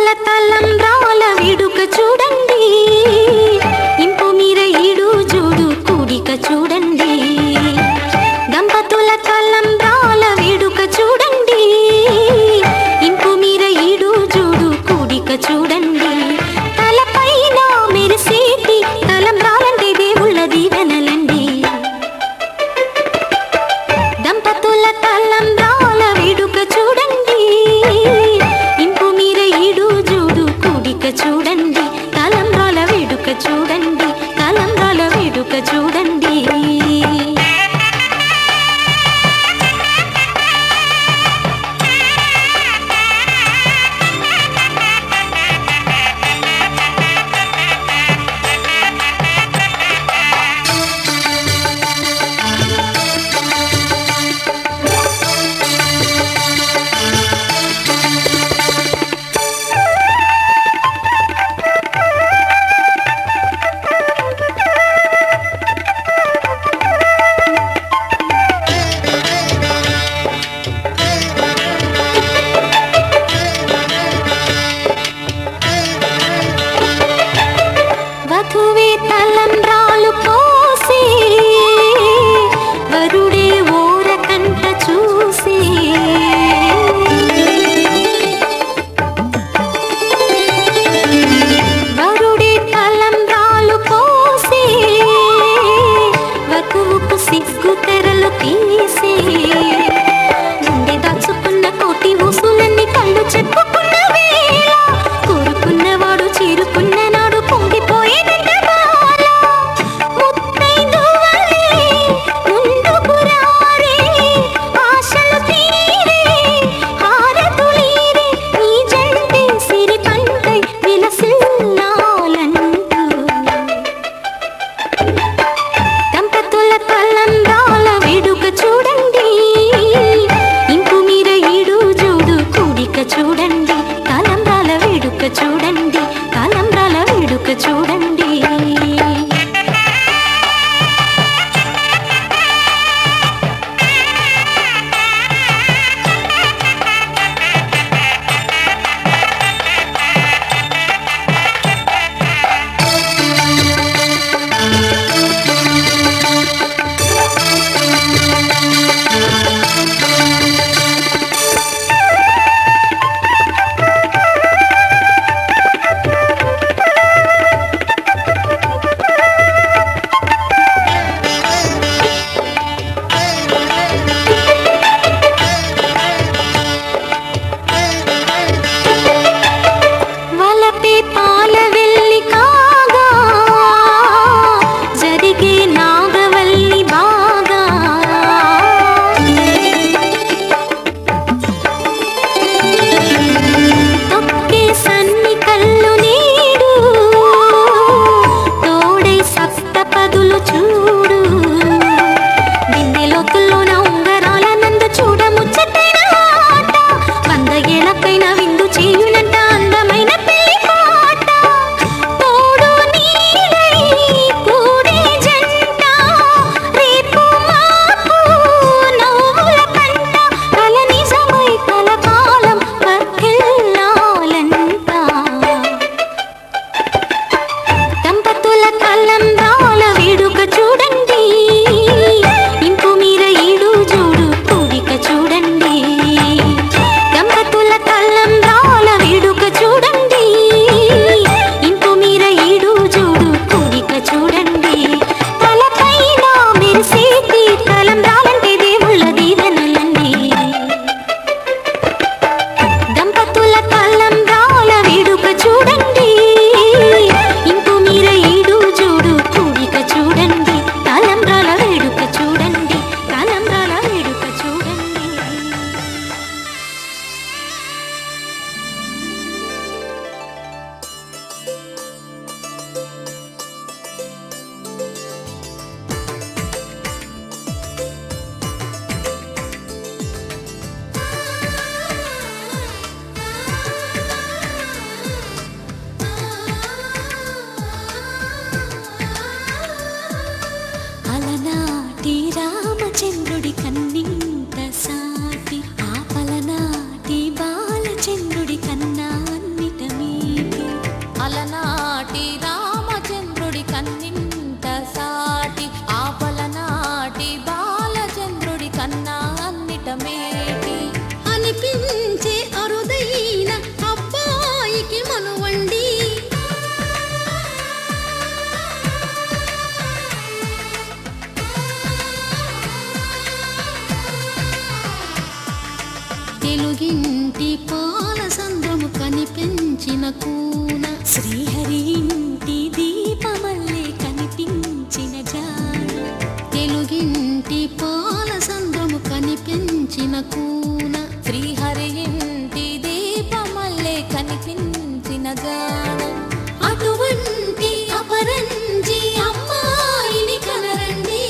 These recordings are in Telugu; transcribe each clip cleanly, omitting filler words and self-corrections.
దంపతుల తలంబ్రాల వేడుక చూడండి, ఇంపు మీర ఈడు జోడు కూడిక చూడండి. దంపతుల తలంబ్రాల వేడుక చూడండి, ఇంపు మీర ఈడు జోడు కూడిక చూడండి. తలపైన మెరిసేటి తలంబ్రాలంటే దేవుళ్ళ దీవెనలండి. దంపతుల తలంబ్రాల వేడుక చూడండి, ఇంపు మీర ఈడు జోడు కూడిక చూడండి. తలంబ్రాల వేడుక చూడండి, తలంబ్రాల వేడుక చూడండి. వధువే తలంబ్రాలు పోసి, వరుడే ఓరకంట చూసి. వరుడే తలంబ్రాలు పోసి, వధువుకు సిగ్గు తెరలు తీసి. గుండె దాచుకున్న కోటి ఊసులన్నీ కళ్ళు చెప్పుకున్న వేళ, కోరుకున్నవాడు చేరుకున్న నాడు పొంగిపోయే చూడండి. తలంబ్రాల వేడుక చూడండి, తలంబ్రాల వేడుక చూడండి. కనిపించిన కూన, శ్రీహరి ఇంటి దీపమల్లే కనిపించిన జాడ, తెలుగింటి పాల సంద్రము కనిపించిన కూన, శ్రీహరి ఇంటి దీపమల్లే కనిపించిన జాడ. అటువంటి అపరంజి అమ్మాయిని కనరండి,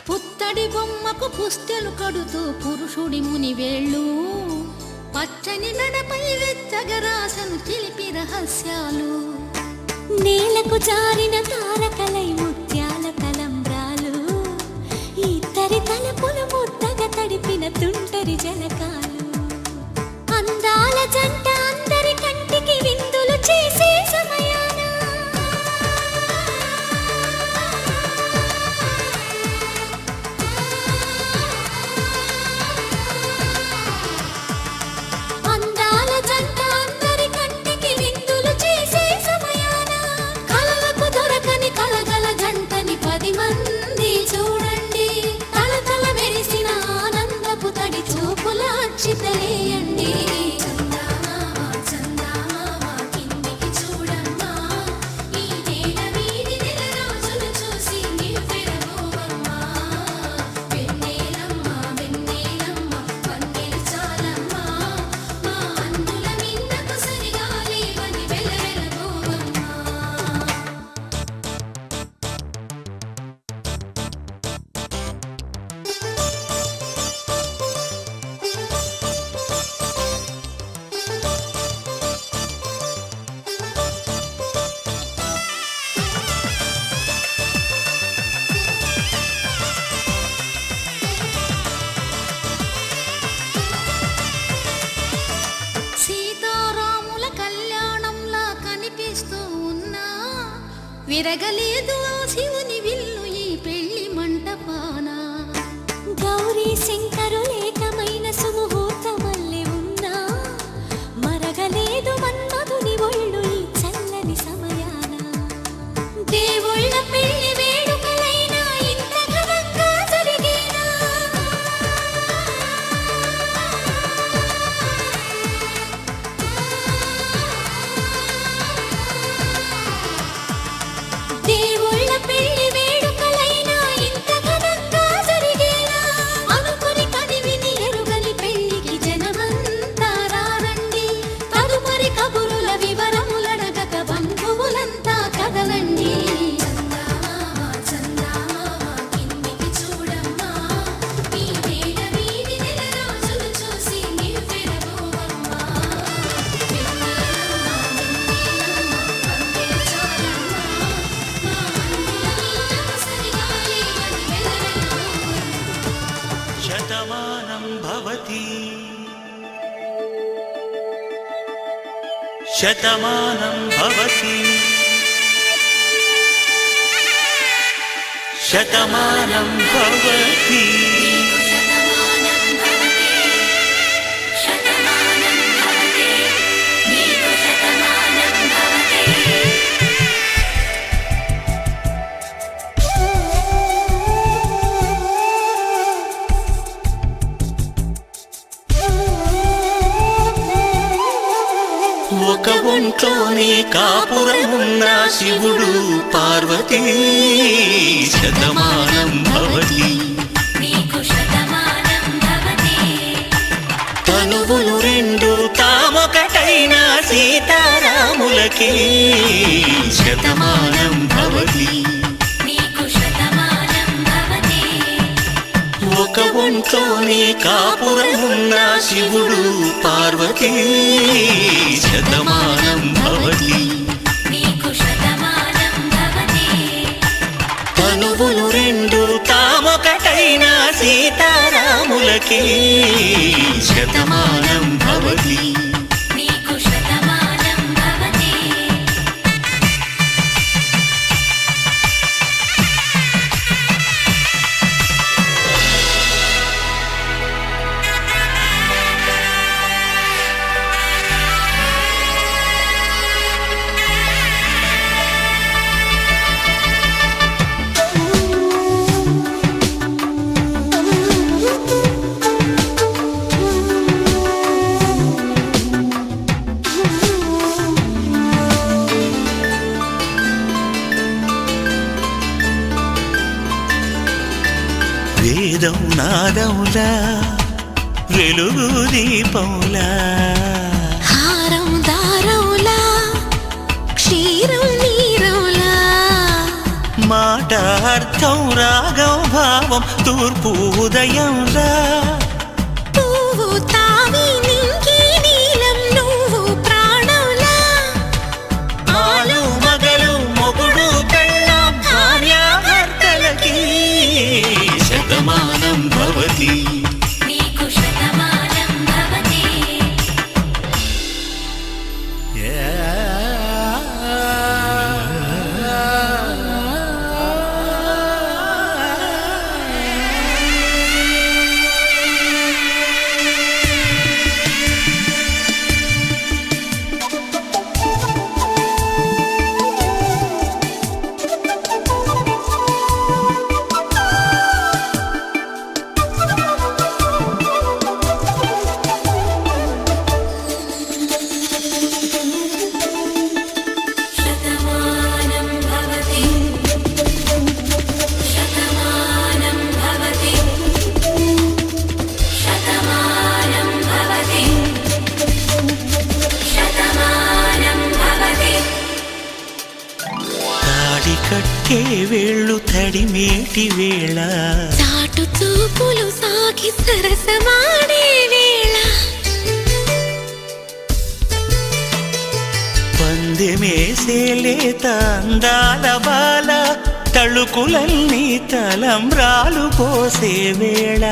పుత్తడి బొమ్మకు పుస్తెలు కడుతూ పురుషుడి ముని వేళ్ళు, పచ్చని నడపై వెచ్చగరాసను చిలిపి రహస్యాలు, నేలకు జారిన తారకలై ముత్యాల తలంబ్రాలు, ఇద్దరి తలపులు ముద్దగా తడిపిన తుంటరి జలకాలు, అందాల జంట అందరి కంటికి విందులు చేసే సమయాన అందాల జంట అందరి కంటికి విందులు చేసే సమయాన కలలకు దొరకని కలగల జంటని 10 మంది చూడండి, తలతల మెరిసిన ఆనందపు తడి చూపుల అక్షితలేయండి. సీతారాముల కళ్యాణంలా కనిపిస్తూ ఉన్నా, విరగలేదు ఆ శివుని విల్లు ఈ పెళ్లి మంటపాన, గౌరీ శంకరులేకమైన సుముహూర్తమల్లె ఉన్నా, మరగలేదు మన్మధుని ఒళ్ళు ఈ చల్లని సమయాన. దేవుళ్ళ పెళ్లి వేడుకలైనా ఇంత ఘనంగా జరిగేనా, దేవుళ్ళ పెళ్లి వేడుకలైనా ఇంత ఘనంగా జరిగేనా, అనుకుని కనివిని ఎరుగని పెళ్లికి జనమంతా రారండి, తదుపరి కబురుల వివరములడగక బంధువులంతా కదలండి. శతమానం భవతి శతమానం భవతి శతమానం భవతి ఒక ఒంట్లోనే కాపురమున్న శివుడు పార్వతీ శతమానం భవతి నీకు శతమానం భవతి, తన తనువులు రెండు తామొకటైన సీతారాములకి శతమానం భవతి. నీకు శతమానం భవతి. ఒక ఒంట్లోనే కాపురమున్న శివుడు పార్వతీ శతమానం భవతి. నీకు శతమానం భవతి. తనువులు రెండు తామొకటైన సీతారాములకి శతమానం భవతి. నీకు శతమానం భవతి. వేదం నాదములా వెలుగు దీపములా హారం దారవులా క్షీరం నీరవులా మాట అర్థం రాగం భావం తూర్పు ఉదయంలా పువ్వు తావి నింగి నీలం నువ్వు ప్రాణంలా ఆలు మగలు మొగుడు పెళ్ళాం భార్యాభర్తలకి శతమానం భవతి. నీకు శతమానం భవతి. శతమానం భవతి. శతమానం భవతి. శతమానం భవతి. శతమానం భవతి. తాడి కట్టే వేళ్ళు తడిమేటి వేళ చాటు చూపులు సాగి సరసమాడే వేళ పందెమేసేలేత అందాల బాల తళుకులన్నీ తలంబ్రాలు పోసే వేళ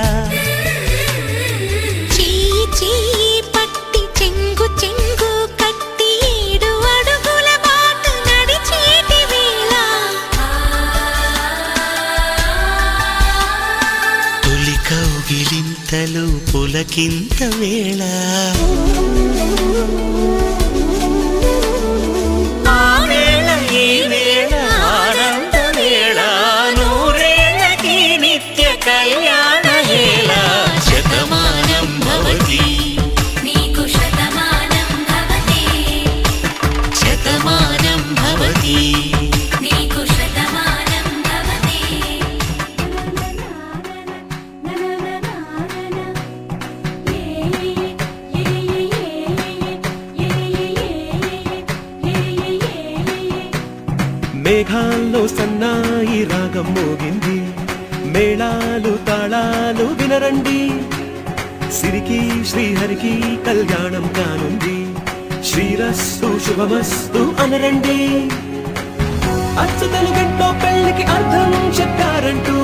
చెయ్యి చెయ్యి పట్టి చెంగు చెంగు కట్టి 7 అడుగుల బాటు నడిచేటి వేళ తొలి కౌగిలింతలు పులకింత వేళ ఆ వేళ ఈ వేళ ఆనంద వేళ నూరేళ్ళకి నిత్య కళ్యాణ వేళ శతమానం భవతి. నీకు శతమానం భవతి. శతమానం భవతి. నీకు శతమానం భవతి. మేఘాల్లో సన్నాయి రాగం మోగింది మేళాలు తాళాలు వినరండి సిరికి శ్రీహరికి కళ్యాణం కానుంది శ్రీరస్తు శుభమస్తు అనరండి అచ్చ తెలుగింట్లో పెళ్లికి అర్థం చెప్పారంటూ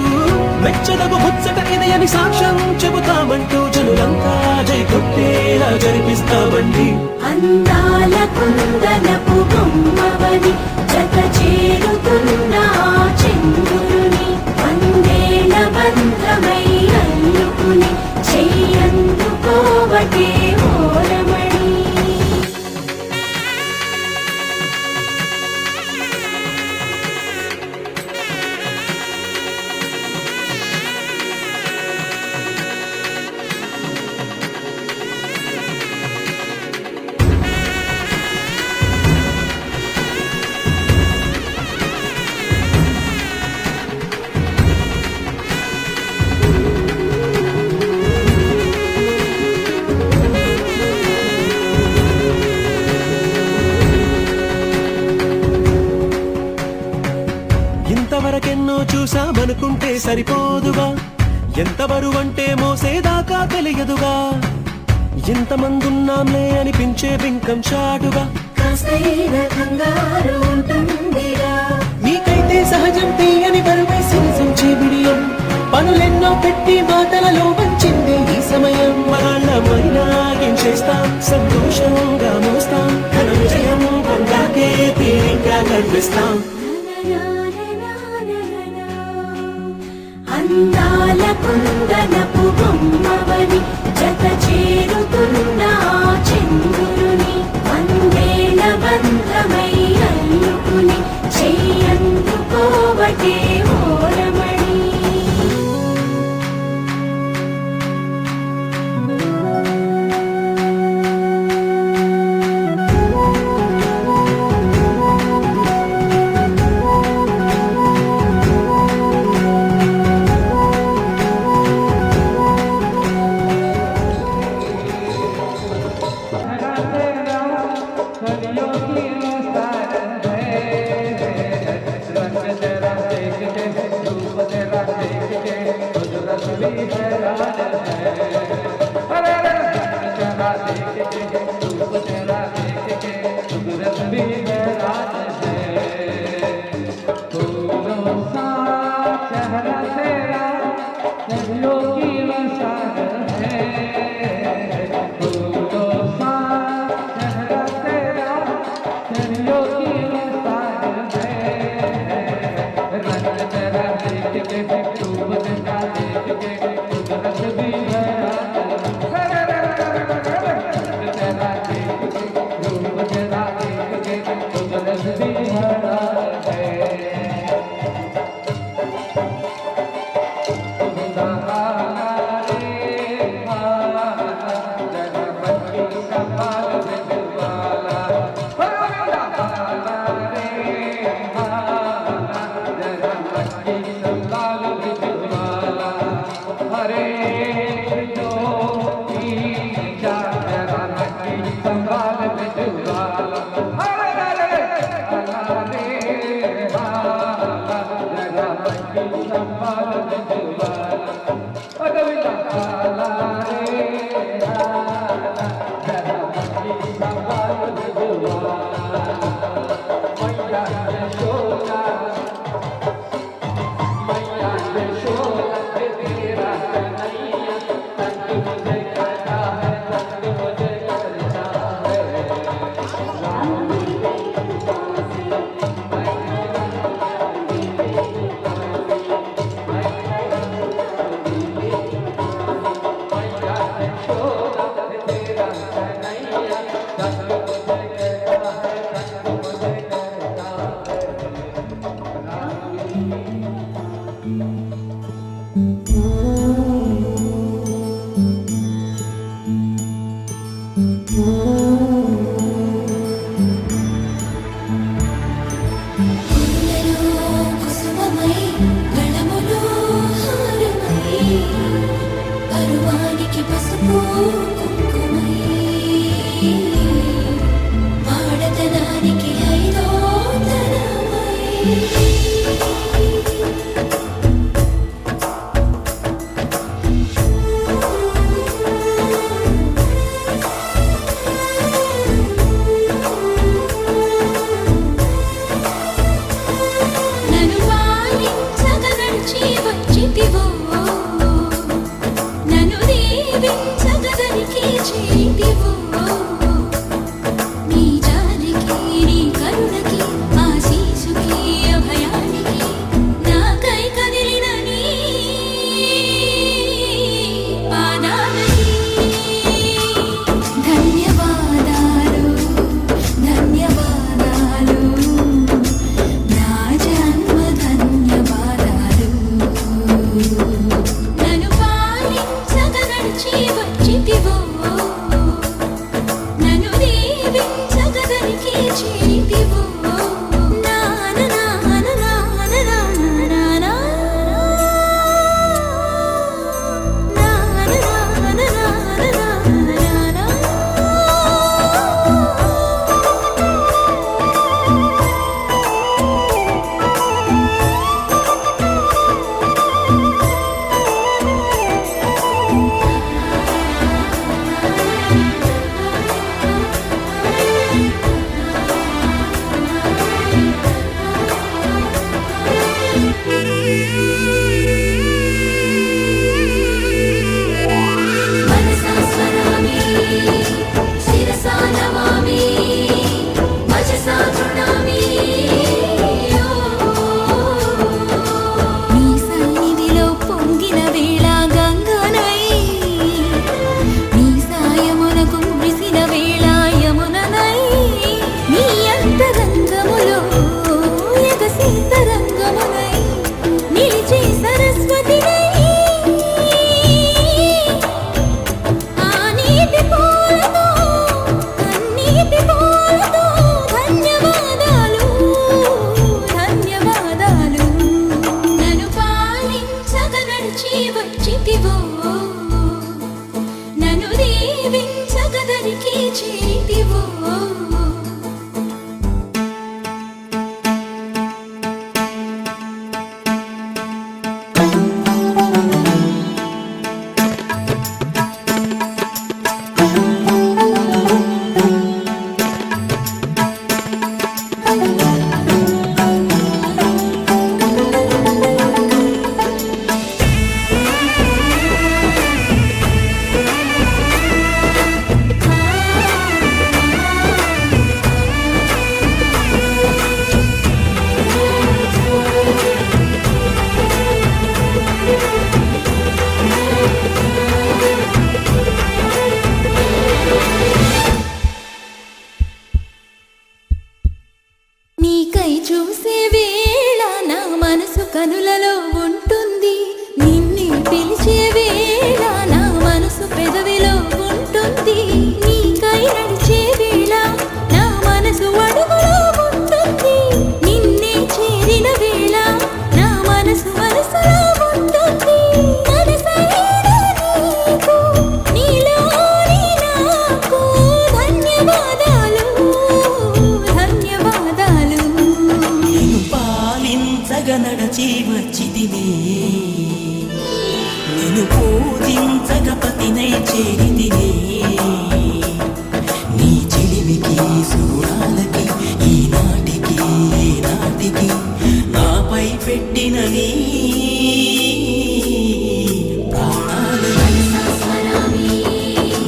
మెచ్చదగు ముచ్చట ఇది అని సాక్ష్యం చెబుతామంటూ జనులంతా జై కొట్టేలా జరిపిస్తామండి అందాల కుందనపు బొమ్మవని జత చేరుతున్న ఆ చంద్రుని వందేల బంధమై అల్లుకుని చెయ్యందుకోవటే ఓరమణి. అనుకుంటే సరిపోదుగా, ఎంత బరువంటే మోసేదాకా తెలియదుగా, ఎంతమందున్నాంలే అనిపించే బింకం చాటుగా, కాస్తైన కంగారు ఉంటుందిరా. మీకైతే సహజం తీయని బరువై సిరిసించే బిడియం, పనులెన్నో పెట్టి మాటలలో వంచింది ఈ సమయం. మనాళ్ళమైనా ఏం చేస్తాం, సంతోషంగా మోస్తాం, ఘన విజయం పొందాకే తీరిగ్గా కనిపిస్తాం. అందాల కుందనపు బొమ్మవని జత చేరుతున్న చంద్రుని, వందేల బంధమై అల్లుకుని చెయ్యందుకోవటే ఓరమణి. నీకై చూసే వేళ నా మనసు కనులలో ఉంటుంది, నిన్నే పిలిచే వేళ నా మనసు పెదవిలో ఉంటుంది, నీకై నడిచే వేళ నా మనసు అడుగులో ఉంటుంది, నిన్నే చేరిన వేళ నా మనసు మనసులో ఉంటుంది. మనసైన నీకు, నీలోని నాకు ధన్యవాదాలు, ధన్యవాదాలు. నేను పాలించగ నడచి వచ్చితినే, నేను పూజించగ పతినై చేరితినే, నీ చెలిమికి సుగుణాలకి ఈనాటికి ఏనాటికి నాపై పెట్టిన నీ ప్రాణాలు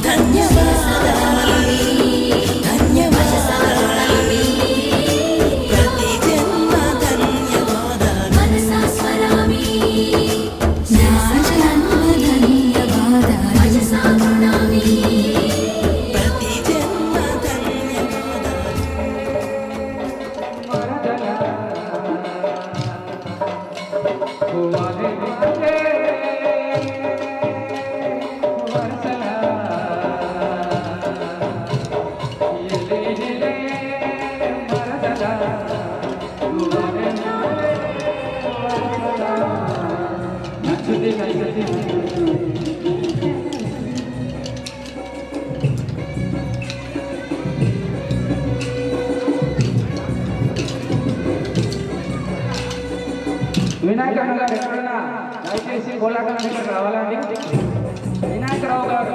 ధన్యవాదాలు, ధన్యవాదాలు, ప్రతి జన్మ ధన్యవాదాలు, మనసా స్మరామి నా జన్మ ధన్యవాదాలు. మనసా ప్రణామి ప్రతి జన్మ ధన్యవాదాలు. వినాయకరావు గారు ఎక్కడన్నా దయచేసి కోలాటం దగ్గర రావాలండి. వినాయకరావు గారు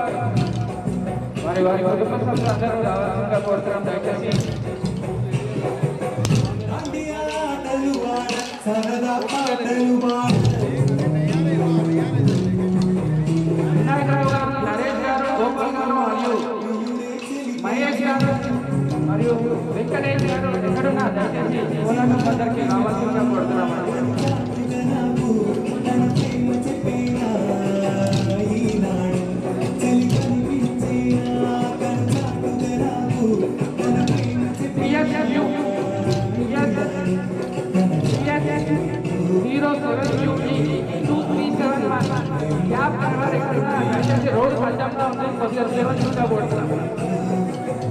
వారి కుటుంబ సభ్యులు అందరూ రావాల్సిందిగా కోరుతున్నాం. దయచేసి వినాయకరావు గారు, నరేష్ గారు, గోపాల్ గారు మరియు మహేష్ గారు మరియు వెంకటేష్ గారు ఎక్కడున్నా దయచేసి కోలాటం దగ్గరికి రావాల్సిందిగా కోరుతున్నామండి. రోడ్ పంచంగా ఉంది, కొద్దిగా సేవ చూసా పోతున్నాం.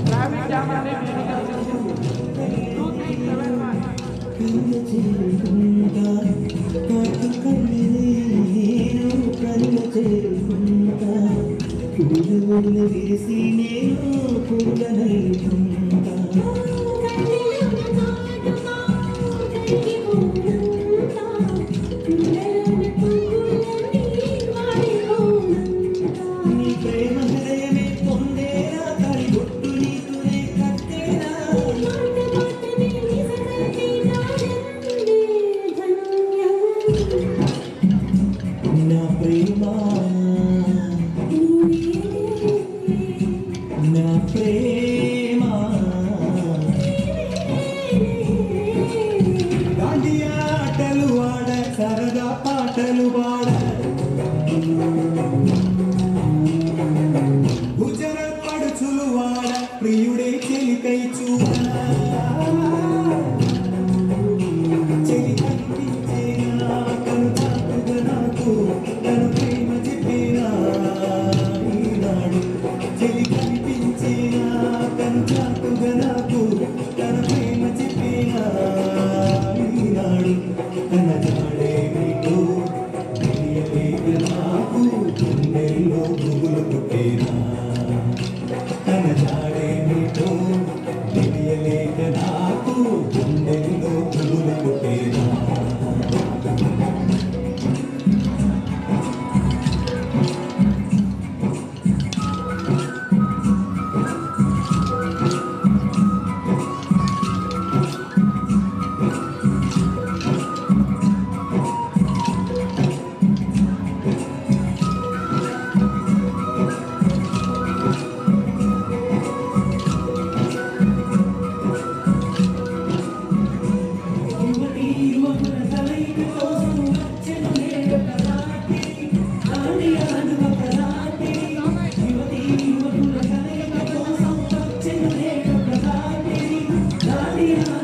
ట్రాఫిక్ జామ్ అనేది 哪里啊？